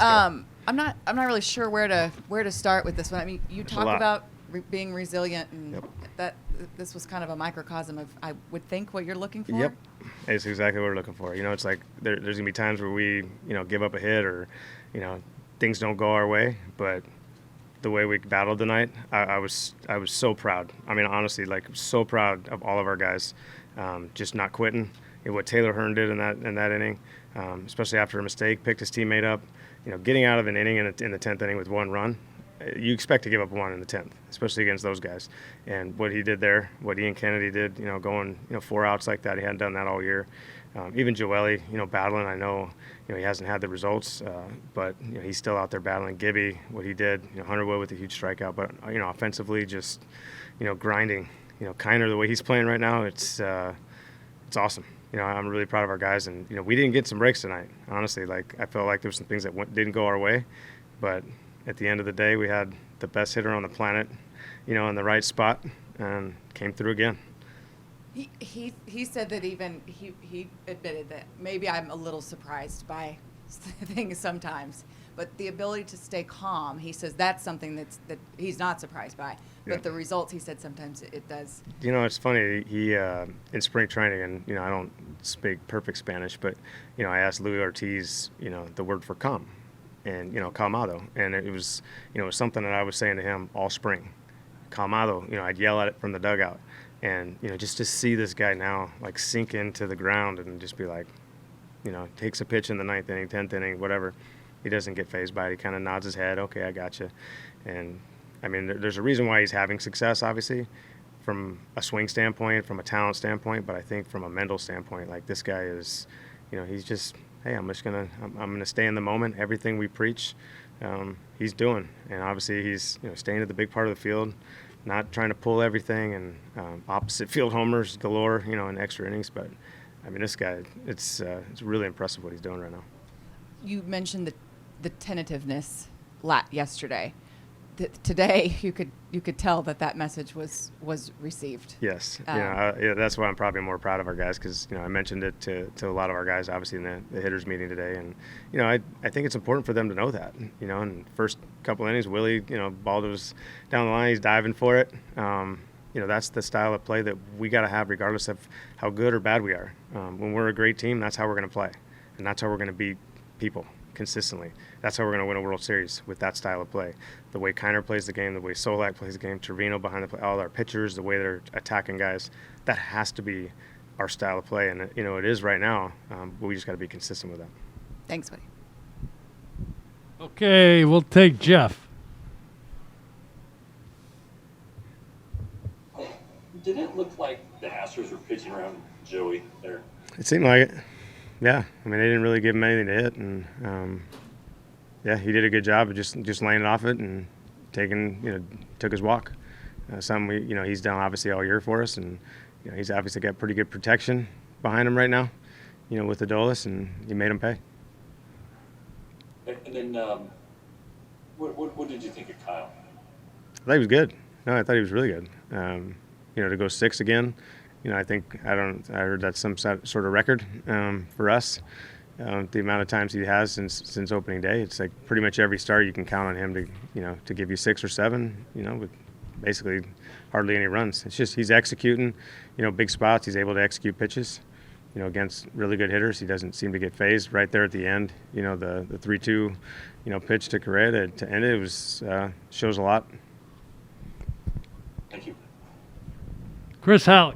I'm not really sure where to start with this one. I mean, you talk about being resilient, and that this was kind of a microcosm of, I would think, what you're looking for. Yep, it's exactly what we're looking for. It's like there's gonna be times where we give up a hit, or things don't go our way, but the way we battled tonight, I was so proud. I mean, honestly, like, so proud of all of our guys, just not quitting. What Taylor Hearn did in that inning, especially after a mistake, picked his teammate up. Getting out of an inning in the 10th inning with one run, you expect to give up one in the 10th, especially against those guys. And what he did there, what Ian Kennedy did, going 4 outs like that, he hadn't done that all year. Even Joely, battling. I know, he hasn't had the results, but he's still out there battling. Gibby, what he did, Hunterwood with a huge strikeout, but offensively, just grinding. Kiner, the way he's playing right now, it's awesome. I'm really proud of our guys, and we didn't get some breaks tonight. Honestly, like, I felt like there were some things that didn't go our way, but at the end of the day, we had the best hitter on the planet, in the right spot, and came through again. He said that even he admitted that maybe I'm a little surprised by things sometimes, but the ability to stay calm, he says that's something that he's not surprised by. But the results, he said, sometimes it does. It's funny. He in spring training, and I don't speak perfect Spanish, but I asked Luis Ortiz, the word for calm, and calmado, and it was it was something that I was saying to him all spring, calmado. I'd yell at it from the dugout. And, just to see this guy now, like, sink into the ground and just be like, takes a pitch in the 9th inning, 10th inning, whatever. He doesn't get fazed by it. He kind of nods his head, okay, I got you. And, I mean, there's a reason why he's having success, obviously, from a swing standpoint, from a talent standpoint, but I think from a mental standpoint, like, this guy is, he's just, hey, I'm going to stay in the moment. Everything we preach, he's doing. And, obviously, he's, staying at the big part of the field, not trying to pull everything, and opposite field homers galore, in extra innings. But, I mean, this guy, it's really impressive what he's doing right now. You mentioned the tentativeness yesterday. Today, you could tell that message was received. Yes, that's why I'm probably more proud of our guys, because I mentioned it to a lot of our guys, obviously, in the hitters meeting today, and I think it's important for them to know that. In the first couple innings, Willie, ball was down the line, he's diving for it. That's the style of play that we got to have, regardless of how good or bad we are. When we're a great team, that's how we're going to play, and that's how we're going to beat people consistently. That's how we're going to win a World Series, with that style of play. The way Kiner plays the game, the way Solak plays the game, Trevino behind the play, all our pitchers, the way they're attacking guys, that has to be our style of play. And, it is right now, but we just got to be consistent with that. Thanks, buddy. Okay, we'll take Jeff. Did it look like the Astros were pitching around Joey there? It seemed like it. Yeah, I mean, they didn't really give him anything to hit, and he did a good job of just laying it off it and took his walk. Something he's done obviously all year for us, and he's obviously got pretty good protection behind him right now, with Adolis, and he made him pay. And then, what did you think of Kyle? I thought he was good. No, I thought he was really good. To go 6 again. I think I heard that's some sort of record for us. The amount of times he has since opening day, it's like pretty much every start you can count on him to give you 6 or 7. With basically hardly any runs. It's just he's executing, big spots. He's able to execute pitches, against really good hitters. He doesn't seem to get phased. Right there at the end, the 3-2, pitch to Correa to end it was shows a lot. Thank you, Chris Halley.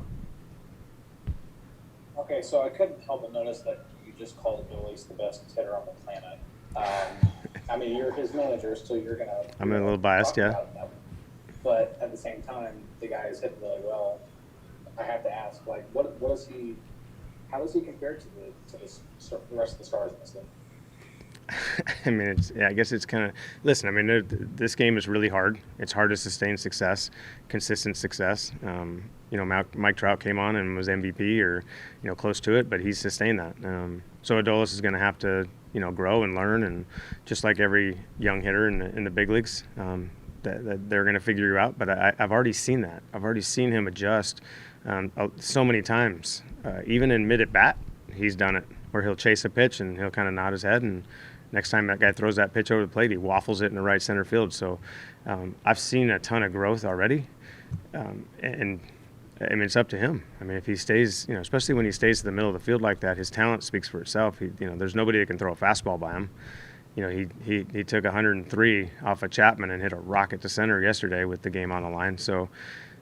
Okay, so I couldn't help but notice that you just called Adolis the best hitter on the planet. I mean, you're his manager, so you're going to... I'm a little biased, yeah. But at the same time, the guy is hitting really well. I have to ask, like, what is he... How does he compare to the rest of the stars in this league? I mean, I guess it's kind of – listen, I mean, this game is really hard. It's hard to sustain success, consistent success. Mike Trout came on and was MVP or, close to it, but he's sustained that. So Adolis is going to have to, grow and learn, and just like every young hitter in the big leagues, that they're going to figure you out. But I've already seen that. I've already seen him adjust so many times. Even in mid-at-bat, he's done it, where he'll chase a pitch and he'll kind of nod his head and Next time that guy throws that pitch over the plate, he waffles it in the right center field. So I've seen a ton of growth already, and I mean, it's up to him. I mean, if he stays, especially when he stays in the middle of the field like that, his talent speaks for itself. There's nobody that can throw a fastball by him. He took 103 off of Chapman and hit a rocket to center yesterday with the game on the line. So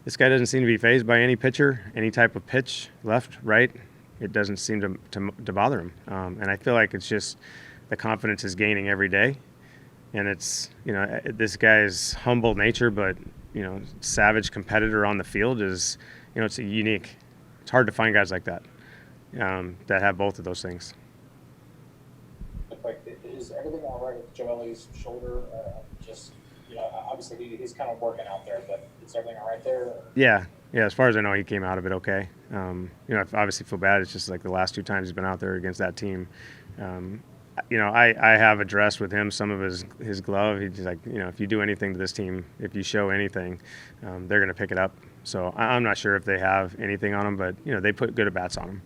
this guy doesn't seem to be fazed by any pitcher, any type of pitch, left, right. It doesn't seem to bother him. And I feel like it's just the confidence is gaining every day. And it's, this guy's humble nature, but, savage competitor on the field is, it's unique. It's hard to find guys like that that have both of those things. Like, is everything all right with Joelly's shoulder? Obviously he's kind of working out there, but is everything all right there? Yeah. As far as I know, he came out of it okay. I obviously feel bad. It's just like the last 2 times he's been out there against that team. I have addressed with him some of his glove. He's like, if you do anything to this team, if you show anything, they're going to pick it up. So I'm not sure if they have anything on him, but, they put good at-bats on him.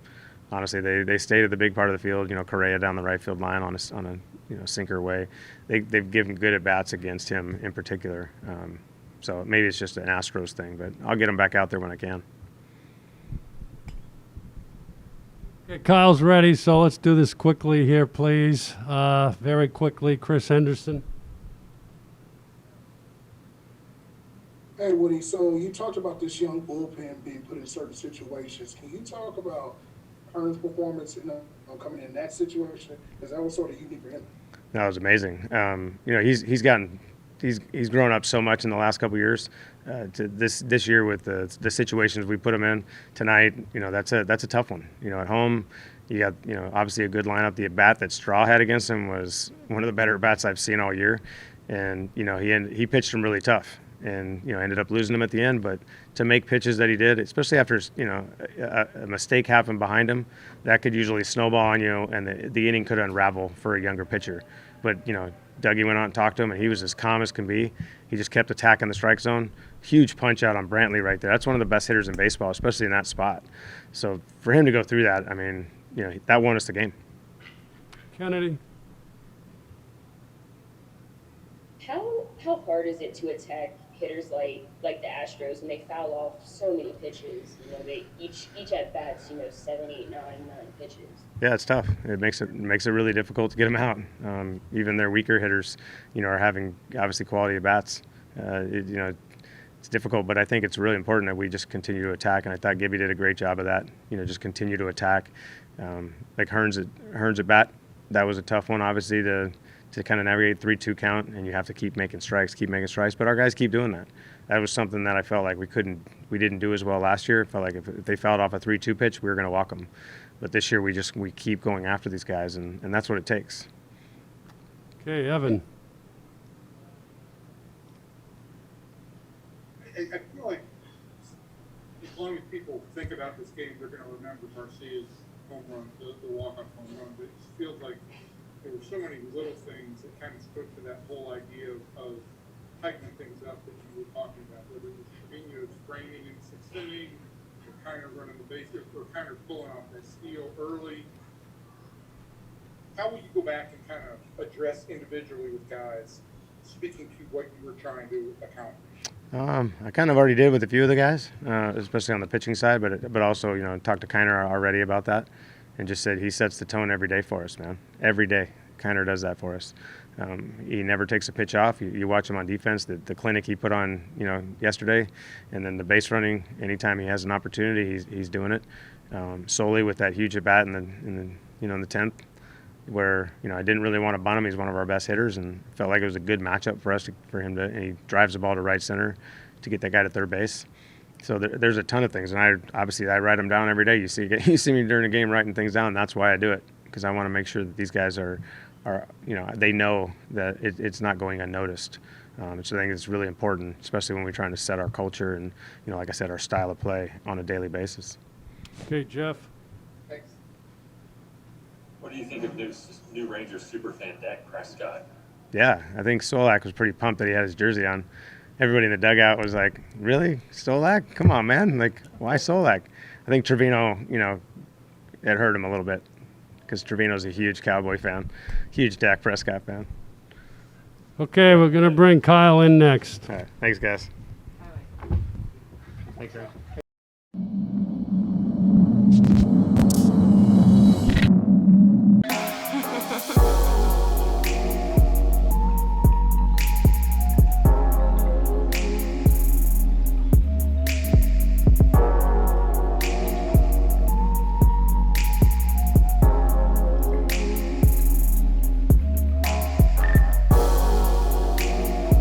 Honestly, they stayed at the big part of the field. Correa down the right field line on a sinker way. They've given good at-bats against him in particular. So maybe it's just an Astros thing, but I'll get him back out there when I can. Okay, Kyle's ready, so let's do this quickly here, please. Very quickly, Chris Henderson. Hey, Woody, so you talked about this young bullpen being put in certain situations. Can you talk about Hearn's performance coming in that situation? Because that was sort of unique for him. That was amazing. He's grown up so much in the last couple of years. To this year with the situations we put him in tonight, that's a tough one. At home, you got obviously a good lineup. The at bat that Straw had against him was one of the better bats I've seen all year, and he pitched him really tough, and ended up losing him at the end. But to make pitches that he did, especially after a mistake happened behind him, that could usually snowball on you, and the inning could unravel for a younger pitcher. But Dougie went out and talked to him, and he was as calm as can be. He just kept attacking the strike zone. Huge punch out on Brantley right there. That's one of the best hitters in baseball, especially in that spot. So for him to go through that, I mean, that won us the game. Kennedy. How hard is it to attack hitters like the Astros, and they foul off so many pitches? They each at bats 7, 8, 9 pitches. Yeah, it's tough. It makes it really difficult to get them out. Even their weaker hitters, are having obviously quality at bats. It's difficult, but I think it's really important that we just continue to attack. And I thought Gibby did a great job of that. Just continue to attack. Like Hearn's at bat, that was a tough one, obviously to kind of navigate 3-2 count, and you have to keep making strikes. But our guys keep doing that. That was something that I felt like we didn't do as well last year. It felt like if they fouled off a 3-2 pitch, we were going to walk them. But this year we keep going after these guys, and that's what it takes. Okay, Evan. I feel like as long as people think about this game, they're going to remember Garcia's home run, the walk-off home run. But it just feels like there were so many little things that kind of spoke to that whole idea of tightening things up that you were talking about, whether it was Trevino's framing in the 6th inning, or kind of running the bases, or kind of pulling off that steal early. How will you go back and kind of address individually with guys, speaking to what you were trying to accomplish? I kind of already did with a few of the guys, especially on the pitching side, but also, talked to Kiner already about that, and just said he sets the tone every day for us, man. Every day. Kiner does that for us. He never takes a pitch off. You watch him on defense, the clinic he put on, yesterday, and then the base running, anytime he has an opportunity, he's doing it. Solely with that huge at bat in the 10th, where I didn't really want to bunt him. He's one of our best hitters, and felt like it was a good matchup for him to. And he drives the ball to right center to get that guy to third base. So there's a ton of things, and I write them down every day. You see me during the game writing things down. That's why I do it, because I want to make sure that these guys are they know that it's not going unnoticed. So I think it's really important, especially when we're trying to set our culture and like I said, our style of play on a daily basis. Okay, Jeff. Thanks. What do you think of new Rangers superfan Dak Prescott? Yeah, I think Solak was pretty pumped that he had his jersey on. Everybody in the dugout was like, really? Solak? Come on, man. Like, why Solak? I think Trevino, it hurt him a little bit because Trevino's a huge Cowboy fan, huge Dak Prescott fan. Okay, we're going to bring Kyle in next. All right, thanks, guys. Thanks, Aaron.